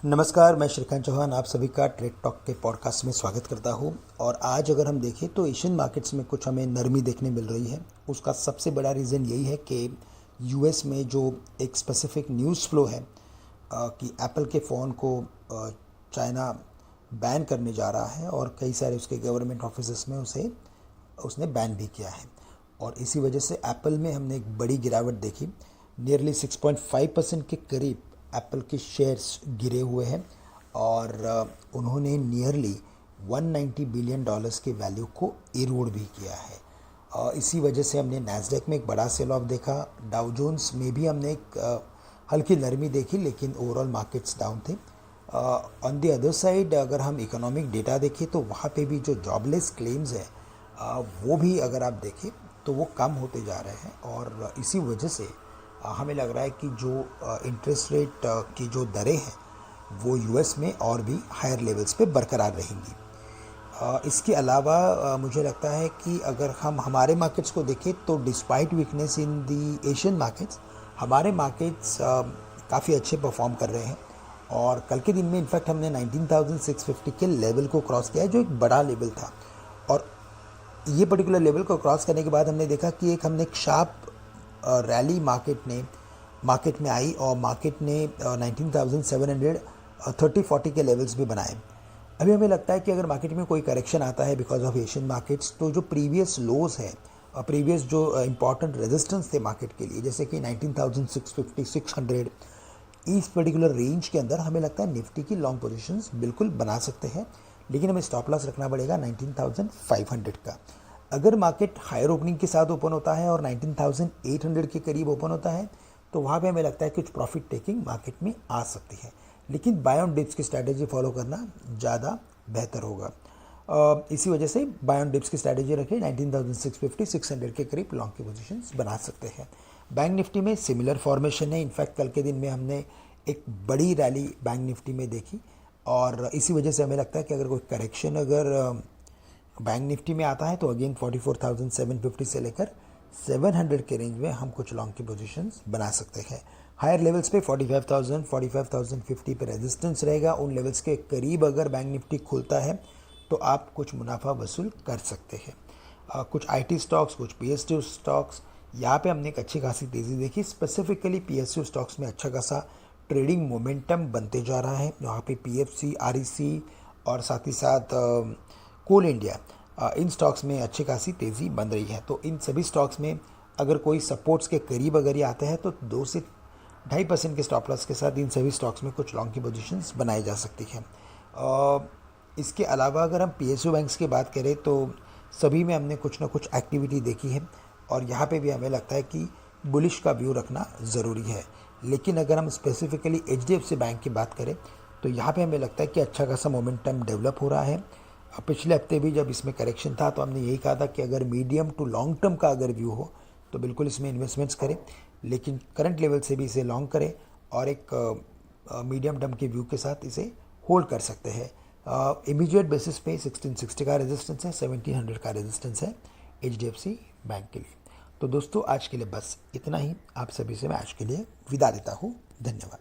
नमस्कार, मैं श्रीकांत चौहान आप सभी का ट्रेड टॉक के पॉडकास्ट में स्वागत करता हूं। और आज अगर हम देखें तो एशियन मार्केट्स में कुछ हमें नरमी देखने मिल रही है। उसका सबसे बड़ा रीज़न यही है कि यूएस में जो एक स्पेसिफिक न्यूज़ फ्लो है कि एप्पल के फ़ोन को चाइना बैन करने जा रहा है और कई सारे उसके गवर्नमेंट ऑफिस में उसने बैन भी किया है। और इसी वजह से एप्पल में हमने एक बड़ी गिरावट देखी। नियरली 6.5% के करीब एप्पल के शेयर्स गिरे हुए हैं और उन्होंने नियरली $190 बिलियन के वैल्यू को इरोड भी किया है। इसी वजह से हमने नैस्डैक में एक बड़ा सेल ऑफ देखा। डाउ जोन्स में भी हमने एक हल्की नरमी देखी, लेकिन ओवरऑल मार्केट्स डाउन थे। ऑन द अदर साइड अगर हम इकोनॉमिक डेटा देखें तो वहाँ पे भी जो जॉबलेस क्लेम्स है वो भी अगर आप देखें तो वो कम होते जा रहे हैं। और इसी वजह से हमें लग रहा है कि जो इंटरेस्ट रेट की जो दरें हैं वो यूएस में और भी हायर लेवल्स पे बरकरार रहेंगी। इसके अलावा मुझे लगता है कि अगर हम हमारे मार्केट्स को देखें तो despite weakness in the Asian markets, हमारे मार्केट्स काफ़ी अच्छे परफॉर्म कर रहे हैं। और कल के दिन में इनफैक्ट हमने 19,650 के लेवल को क्रॉस किया है, जो एक बड़ा लेवल था। और ये पर्टिकुलर लेवल को क्रॉस करने के बाद हमने देखा कि हमने एक शार्प रैली मार्केट में आई और मार्केट ने 19,730-40 के लेवल्स भी बनाए। अभी हमें लगता है कि अगर मार्केट में कोई करेक्शन आता है बिकॉज ऑफ एशियन मार्केट्स, तो जो प्रीवियस लोज है और प्रीवियस जो इंपॉर्टेंट रेजिस्टेंस थे मार्केट के लिए, जैसे कि 19,650 600, इस पर्टिकुलर रेंज के अंदर हमें लगता है निफ्टी की लॉन्ग पोजीशंस बिल्कुल बना सकते हैं। लेकिन हमें स्टॉप लॉस रखना पड़ेगा 19,500 का। अगर मार्केट हायर ओपनिंग के साथ ओपन होता है और 19,800 के करीब ओपन होता है तो वहाँ पे हमें लगता है कुछ प्रॉफिट टेकिंग मार्केट में आ सकती है। लेकिन बाय ऑन डिप्स की स्ट्रैटेजी फॉलो करना ज़्यादा बेहतर होगा। इसी वजह से बाय ऑन डिप्स की स्ट्रैटेजी रखें। 19,650 600 के करीब लॉन्ग की पोजीशंस बना सकते हैं। बैंक निफ्टी में सिमिलर फॉर्मेशन है। इनफैक्ट कल के दिन में हमने एक बड़ी रैली बैंक निफ्टी में देखी और इसी वजह से हमें लगता है कि अगर कोई करेक्शन बैंक निफ्टी में आता है तो अगेन 44,750 से लेकर 700 के रेंज में हम कुछ लॉन्ग की पोजीशंस बना सकते हैं। हायर लेवल्स पे 45,000 45,050 पे रेजिस्टेंस रहेगा। उन लेवल्स के करीब अगर बैंक निफ्टी खुलता है तो आप कुछ मुनाफा वसूल कर सकते हैं। कुछ आईटी स्टॉक्स, कुछ पीएसयू स्टॉक्स, यहाँ पे हमने एक अच्छी खासी तेज़ी देखी। स्पेसिफिकली पीएसयू स्टॉक्स में अच्छा खासा ट्रेडिंग मोमेंटम बनते जा रहा है। यहाँ पे पीएफसी, आरईसी और साथ ही साथ कोल इंडिया, इन स्टॉक्स में अच्छी खासी तेज़ी बन रही है। तो इन सभी स्टॉक्स में अगर कोई सपोर्ट्स के करीब अगर ये आते हैं तो 2 से 2.5% के स्टॉप लॉस के साथ इन सभी स्टॉक्स में कुछ लॉन्ग की पोजीशंस बनाई जा सकती है। इसके अलावा अगर हम पीएसयू बैंक्स की बात करें तो सभी में हमने कुछ ना कुछ एक्टिविटी देखी है और यहाँ पे भी हमें लगता है कि बुलिश का व्यू रखना ज़रूरी है। लेकिन अगर हम स्पेसिफिकली एचडीएफसी बैंक की बात करें तो यहाँ पे हमें लगता है कि अच्छा खासा मोमेंटम डेवलप हो रहा है। पिछले हफ्ते भी जब इसमें करेक्शन था तो हमने यही कहा था कि अगर मीडियम टू लॉन्ग टर्म का अगर व्यू हो तो बिल्कुल इसमें इन्वेस्टमेंट्स करें, लेकिन करंट लेवल से भी इसे लॉन्ग करें और एक मीडियम टर्म के व्यू के साथ इसे होल्ड कर सकते हैं। इमीडिएट बेसिस पे 1660 का रेजिस्टेंस है, 1700 का रेजिस्टेंस है एचडीएफसी बैंक के लिए। तो दोस्तों आज के लिए बस इतना ही। आप सभी से मैं आज के लिए विदा देता हूँ। धन्यवाद।